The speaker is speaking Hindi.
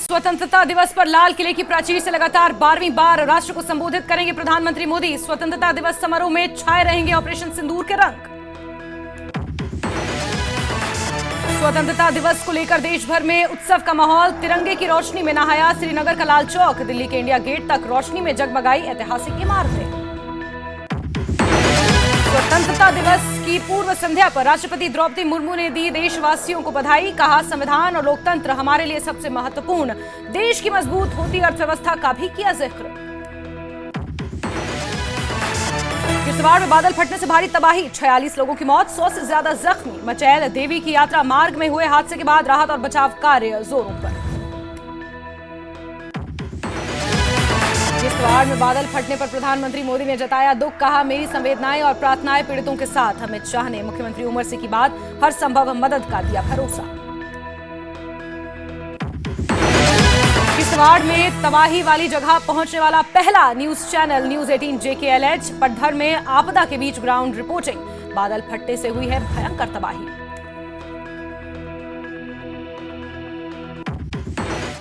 स्वतंत्रता दिवस पर लाल किले की प्राचीर से लगातार 12वीं बार राष्ट्र को संबोधित करेंगे प्रधानमंत्री मोदी। स्वतंत्रता दिवस समारोह में छाए रहेंगे ऑपरेशन सिंदूर के रंग। स्वतंत्रता दिवस को लेकर देश भर में उत्सव का माहौल। तिरंगे की रोशनी में नहाया श्रीनगर का लाल चौक। दिल्ली के इंडिया गेट तक रोशनी में जगमगाई ऐतिहासिक इमारतें। स्वतंत्रता दिवस की पूर्व संध्या पर राष्ट्रपति द्रौपदी मुर्मू ने दी देशवासियों को बधाई। कहा, संविधान और लोकतंत्र हमारे लिए सबसे महत्वपूर्ण। देश की मजबूत होती अर्थव्यवस्था का भी किया जिक्र। किश्तवाड़ में बादल फटने से भारी तबाही, 46 लोगों की मौत, 100 से ज्यादा जख्मी। मचैल देवी की यात्रा मार्ग में हुए हादसे के बाद राहत और बचाव कार्य जोरों पर। किश्तवाड़ में बादल फटने पर प्रधानमंत्री मोदी ने जताया दुख। कहा, मेरी संवेदनाएं और प्रार्थनाएं पीड़ितों के साथ। अमित शाह ने मुख्यमंत्री उमर सिंह की बात, हर संभव मदद का दिया भरोसा। किश्तवाड़ में तबाही वाली जगह पहुंचने वाला पहला न्यूज चैनल न्यूज 18 JKLH। पटधर में आपदा के बीच ग्राउंड रिपोर्टिंग। बादल फटने से हुई है भयंकर तबाही।